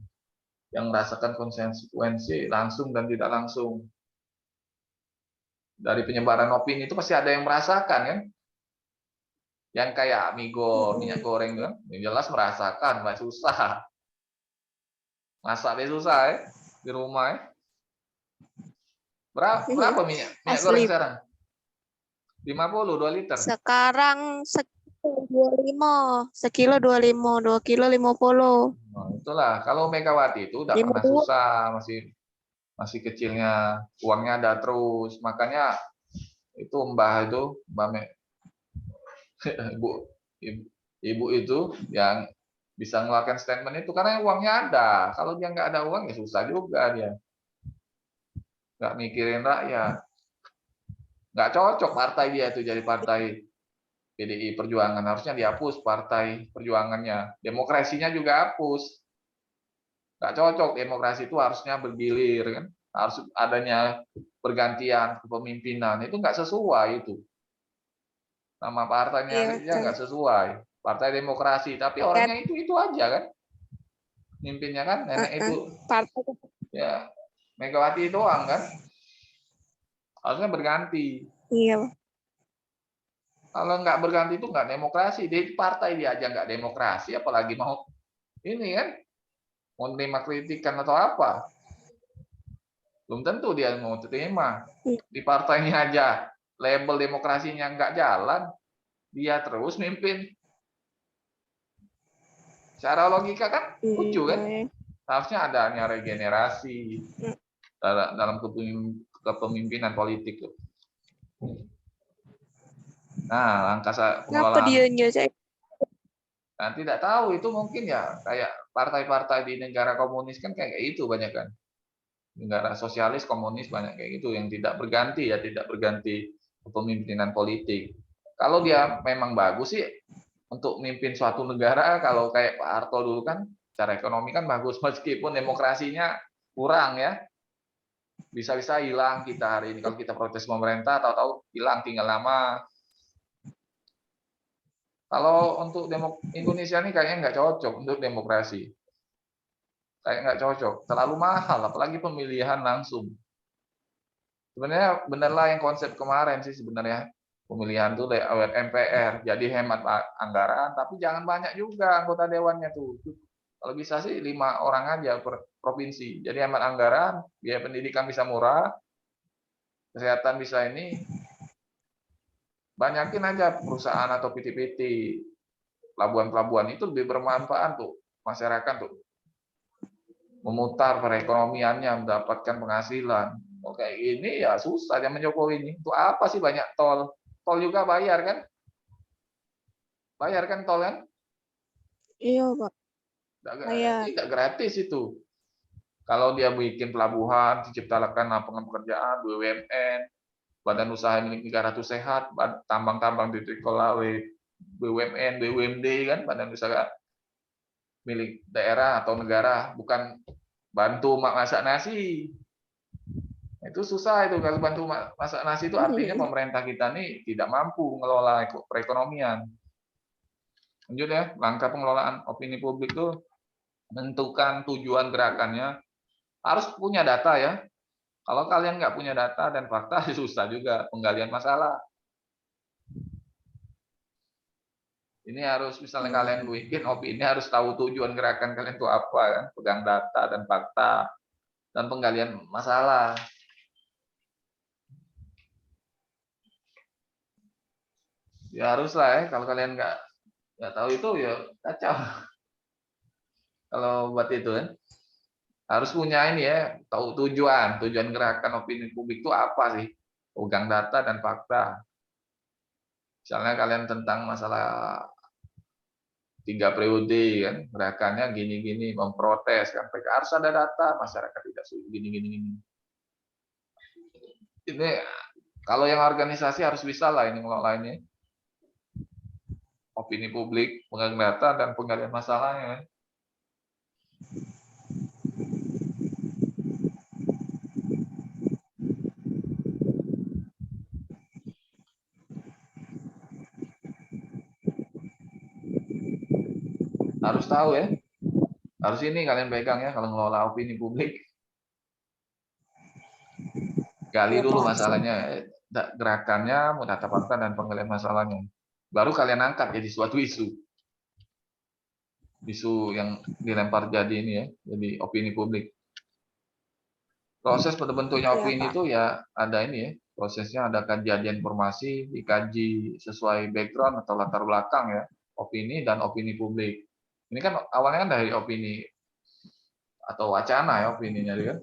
yang merasakan konsekuensi langsung dan tidak langsung. Dari penyebaran opini itu pasti ada yang merasakan kan? Yang kayak minyak goreng kan, yang jelas merasakan, nggak susah. Masaknya susah ya di rumah ya. Berapa minyak goreng Asli. sekarang? 50, 2 liter. Sekarang sekilo 25, 2 kilo 50. Nah, itulah kalau Megawati itu udah pernah 52. susah, masih kecilnya uangnya ada terus, makanya itu Mbah ibu, ibu itu yang bisa mengeluarkan statement itu karena uangnya ada. Kalau dia nggak ada uang ya susah juga dia. Nggak mikirin rakyat. Nggak cocok partai dia itu jadi partai PDI Perjuangan. Harusnya dihapus partai perjuangannya. Demokrasinya juga hapus. Nggak cocok, demokrasi itu harusnya bergilir kan. Harus adanya pergantian kepemimpinan. Itu nggak sesuai itu. Nama partainya aja nggak sesuai. Partai Demokrasi, tapi orangnya itu aja kan. Mimpinnya kan nenek itu. Ya, Megawati doang kan. Harusnya berganti. Iya. Kalau nggak berganti itu nggak demokrasi. Di partai dia aja nggak demokrasi, apalagi mau ini kan, mau terima kritikan atau apa. Belum tentu dia mau terima. Di partainya aja label demokrasinya nggak jalan, dia terus mimpin. Secara logika kan lucu kan? Harusnya adanya regenerasi dalam kepemimpinan politik. Nah, langkah Kenapa pengelolaan. dia Nah, tidak tahu itu mungkin ya kayak partai-partai di negara komunis kan kayak itu banyak kan. Negara sosialis komunis banyak kayak gitu yang tidak berganti kepemimpinan politik. Kalau dia memang bagus sih untuk memimpin suatu negara, kalau kayak Pak Harto dulu kan secara ekonomi kan bagus meskipun demokrasinya kurang ya. Bisa-bisa hilang kita hari ini kalau kita protes pemerintah tahu-tahu hilang tinggal nama. Kalau untuk Indonesia ini kayaknya nggak cocok untuk demokrasi. Kayak nggak cocok, terlalu mahal, apalagi pemilihan langsung. Sebenarnya benerlah yang konsep kemarin sih sebenarnya. Pemilihan tuh lewat MPR, jadi hemat anggaran, tapi jangan banyak juga anggota dewannya tuh. Kalau bisa sih 5 orang aja per provinsi. Jadi hemat anggaran, biaya pendidikan bisa murah, kesehatan bisa ini. Banyakin aja perusahaan atau PT-PT, pelabuhan-pelabuhan itu lebih bermanfaat tuh masyarakat tuh. Memutar perekonomiannya, mendapatkan penghasilan. Oh, kayak ini ya susah zaman Jokowi ini. Itu apa sih banyak tol? Tol juga bayar kan? Bayar kan tol kan? Iya, Pak. Tidak gratis itu. Kalau dia bikin pelabuhan, diciptakan lapangan pekerjaan, BUMN, badan usaha milik negara itu sehat, tambang-tambang dikelola oleh BUMN, BUMD kan, badan usaha milik daerah atau negara, bukan bantu masak nasi. Itu susah itu kalau bantu masak nasi itu artinya pemerintah kita nih tidak mampu mengelola perekonomian. Lanjut ya, langkah pengelolaan opini publik itu menentukan tujuan gerakannya harus punya data ya. Kalau kalian nggak punya data dan fakta susah juga penggalian masalah. Ini harus misalnya kalian bikin opini harus tahu tujuan gerakan kalian itu apa kan, pegang data dan fakta dan penggalian masalah. Ya harus lah ya, kalau kalian nggak tahu itu ya kacau. Kalau buat itu kan harus punya ini ya, tahu tujuan gerakan opini publik itu apa sih? pegang data dan fakta. Misalnya kalian tentang masalah 3 periode kan, gerakannya gini-gini, memprotes kan, mereka harus ada data, masyarakat tidak setuju gini-gini. Ini kalau yang organisasi harus bisa lah ini ngelola ini. Opini publik, pegang data dan penggalian masalahnya kan. Harus tahu ya. Harus ini kalian pegang ya kalau ngelola opini publik. Gali Ya, dulu Pak. masalahnya, gerakannya, data fakta dan penggalian masalahnya. Baru kalian angkat jadi suatu isu. Isu yang dilempar jadi ini ya, jadi opini publik. Proses terbentuknya Iya, opini Pak. itu ya ada ini ya, prosesnya ada kajian informasi, dikaji sesuai background atau latar belakang ya, opini dan opini publik. Ini kan awalnya kan dari opini atau wacana ya opininya kan.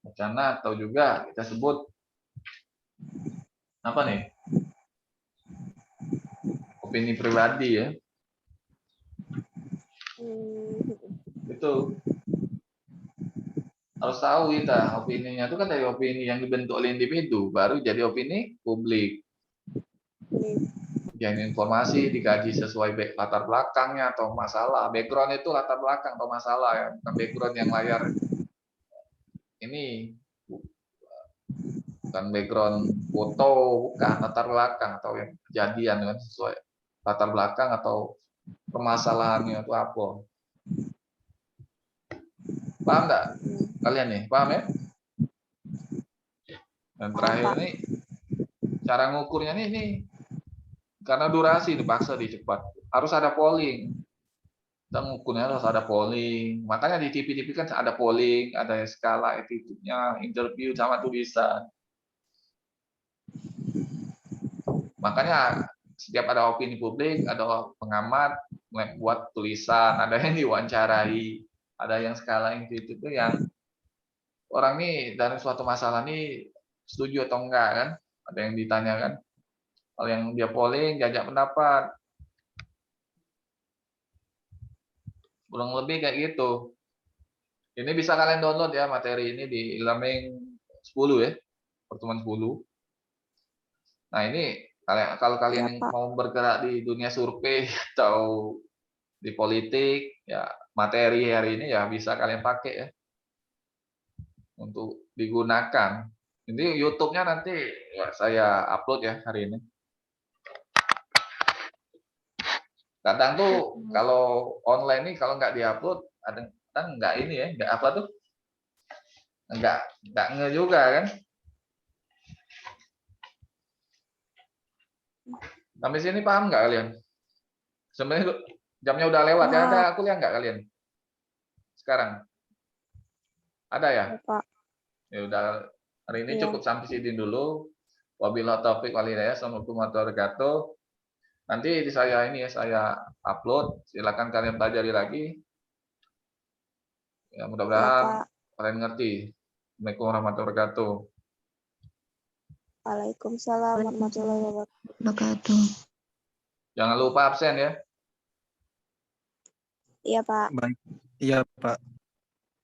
Wacana atau juga kita sebut apa nih? Opini pribadi ya. Itu harus tahu kita opininya itu kan dari opini yang dibentuk oleh individu baru jadi opini publik. Yang informasi dikaji sesuai latar belakangnya atau masalah. Background itu latar belakang atau masalah ya, bukan background yang layar ini, bukan background foto, bukan latar belakang atau yang kejadian dengan sesuai latar belakang atau permasalahannya itu apa. Paham nggak kalian nih? Paham ya? Dan terakhir Paham, Pak. ini cara ngukurnya nih karena durasi dipaksa dicepat. Harus ada polling. Kita ngukurnya harus ada polling. Makanya di TV-TV kan ada polling, ada skala attitude-nya, interview sama tulisan. Makanya setiap ada opini publik, ada pengamat buat tulisan, ada yang diwawancarai, ada yang skala attitude itu yang orang nih dari suatu masalah nih setuju atau enggak kan? Ada yang ditanyakan. Kalau yang dia polling, diajak pendapat. Kurang lebih kayak gitu. Ini bisa kalian download ya materi ini di e-learning 10 ya, pertemuan 10. Nah ini kalau kalian Ya, Pak. mau bergerak di dunia survei atau di politik, ya materi hari ini ya bisa kalian pakai ya untuk digunakan. Ini YouTube-nya nanti ya saya upload ya hari ini. Kadang tuh kalau online nih kalau nggak diupload, kadang nggak ini ya, nggak apa tuh, nggak nge juga kan. Sampai sini paham nggak kalian? Sebenarnya jamnya udah lewat ya. Ada kuliah nggak kalian? Sekarang? Ada ya? Ya, Pak. Ya udah hari ini Iya. cukup sampai sini dulu. Wabillahi taufiq wal hidayah. Assalamualaikum warahmatullahi wabarakatuh. Nanti saya ini ya saya upload. Silakan kalian pelajari lagi. Ya Ya, mudah-mudahan Pak. kalian ngerti. Assalamualaikum warahmatullahi wabarakatuh. Waalaikumsalam warahmatullahi wabarakatuh. Jangan lupa absen ya. Iya, Pak. Baik. Iya, Pak.